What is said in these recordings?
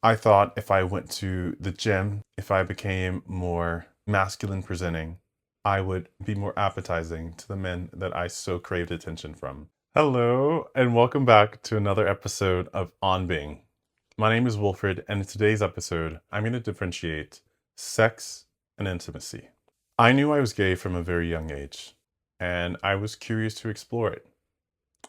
I thought if I went to the gym, if I became more masculine presenting, I would be more appetizing to the men that I so craved attention from. Hello, and welcome back to another episode of On Being. My name is Wilfred, and in today's episode, I'm going to differentiate sex and intimacy. I knew I was gay from a very young age, and I was curious to explore it.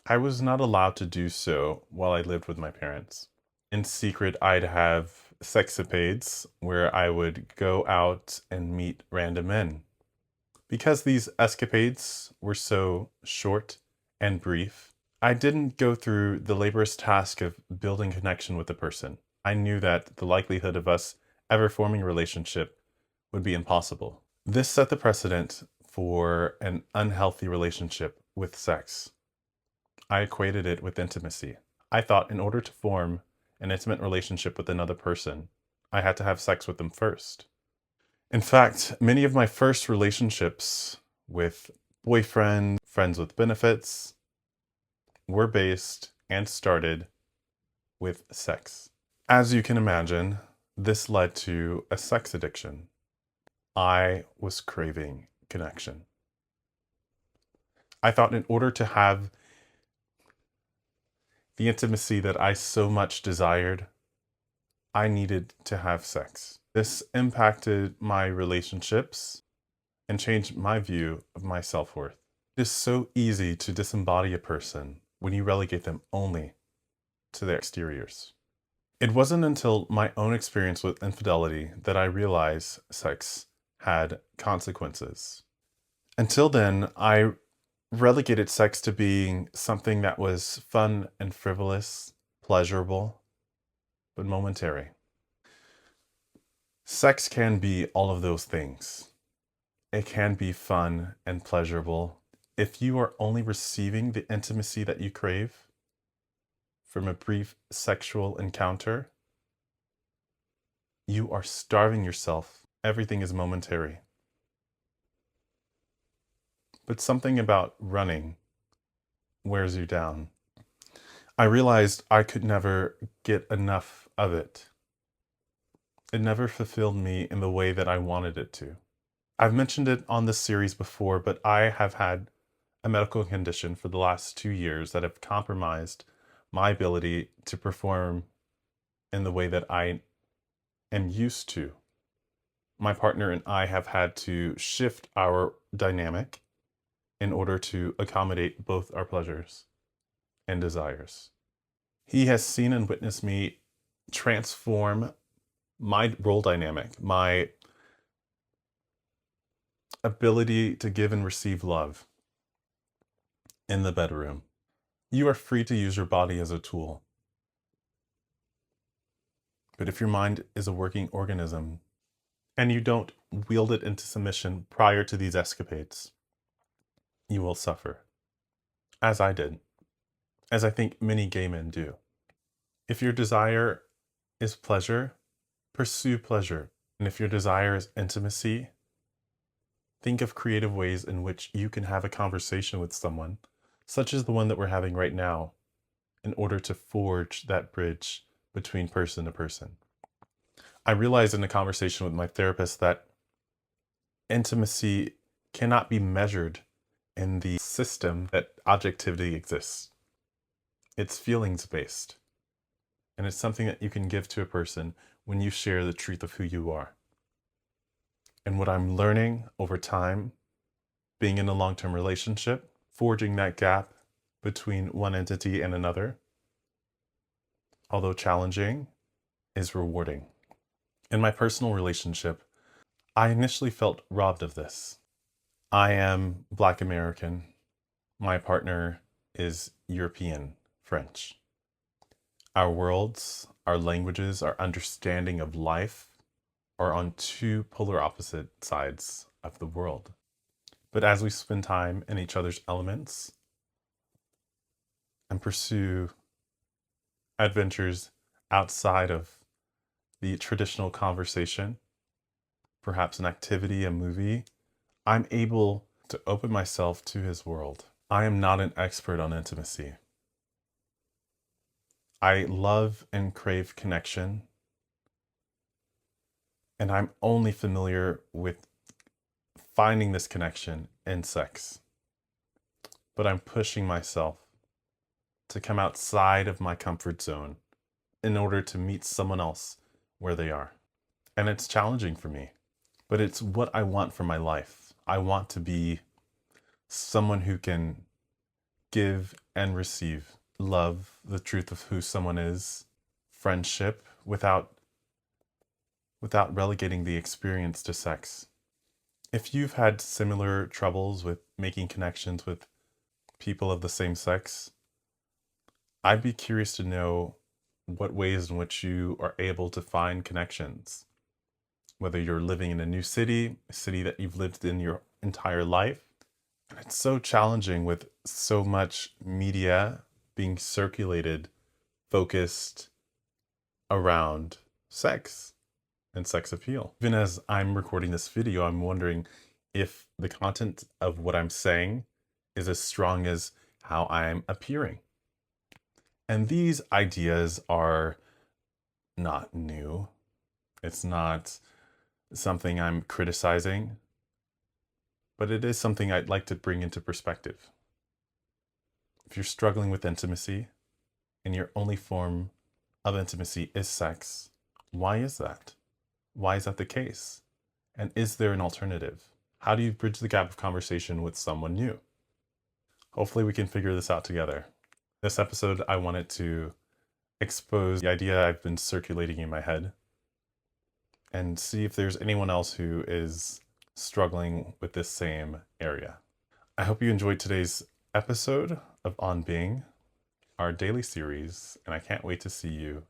I was not allowed to do so while I lived with my parents. In secret, I'd have sexapades where I would go out and meet random men. Because these escapades were so short and brief, I didn't go through the laborious task of building connection with the person. I knew that the likelihood of us ever forming a relationship would be impossible. This set the precedent for an unhealthy relationship with sex. I equated it with intimacy. I thought in order to form an intimate relationship with another person, I had to have sex with them first. In fact, many of my first relationships with boyfriends, friends with benefits, were based and started with sex. As you can imagine, this led to a sex addiction. I was craving connection. I thought in order to have the intimacy that I so much desired, I needed to have sex. This impacted my relationships and changed my view of my self-worth. It is so easy to disembody a person when you relegate them only to their exteriors. It wasn't until my own experience with infidelity that I realized sex had consequences. Until then, I relegated sex to being something that was fun and frivolous, pleasurable, but momentary. Sex can be all of those things. It can be fun and pleasurable. If you are only receiving the intimacy that you crave from a brief sexual encounter, you are starving yourself. Everything is momentary. But something about running wears you down. I realized I could never get enough of it. It never fulfilled me in the way that I wanted it to. I've mentioned it on this series before, but I have had a medical condition for the last 2 years that have compromised my ability to perform in the way that I am used to. My partner and I have had to shift our dynamic in order to accommodate both our pleasures and desires. He has seen and witnessed me transform my role dynamic, my ability to give and receive love in the bedroom. You are free to use your body as a tool. But if your mind is a working organism and you don't wield it into submission prior to these escapades, you will suffer. As I did. As I think many gay men do. If your desire is pleasure, pursue pleasure. And if your desire is intimacy, think of creative ways in which you can have a conversation with someone, such as the one that we're having right now, in order to forge that bridge between person to person. I realized in a conversation with my therapist that intimacy cannot be measured in the system that objectivity exists. It's feelings based. And it's something that you can give to a person when you share the truth of who you are. And what I'm learning over time, being in a long-term relationship, forging that gap between one entity and another, although challenging, is rewarding. In my personal relationship, I initially felt robbed of this. I am Black American. My partner is European, French. Our worlds, our languages, our understanding of life are on two polar opposite sides of the world. But as we spend time in each other's elements and pursue adventures outside of the traditional conversation, perhaps an activity, a movie, I'm able to open myself to his world. I am not an expert on intimacy. I love and crave connection, And I'm only familiar with finding this connection in sex. But I'm pushing myself to come outside of my comfort zone in order to meet someone else where they are. And it's challenging for me, but it's what I want for my life. I want to be someone who can give and receive love, the truth of who someone is, friendship without relegating the experience to sex. If you've had similar troubles with making connections with people of the same sex, I'd be curious to know what ways in which you are able to find connections. Whether you're living in a new city, a city that you've lived in your entire life. And it's so challenging with so much media being circulated, focused around sex and sex appeal. Even as I'm recording this video, I'm wondering if the content of what I'm saying is as strong as how I'm appearing. And these ideas are not new. It's not something I'm criticizing, but it is something I'd like to bring into perspective. If you're struggling with intimacy and your only form of intimacy is sex, why is that? Why is that the case? And is there an alternative? How do you bridge the gap of conversation with someone new? Hopefully we can figure this out together. This episode, I wanted to expose the idea I've been circulating in my head and see if there's anyone else who is struggling with this same area. I hope you enjoyed today's episode of On Being, our daily series, and I can't wait to see you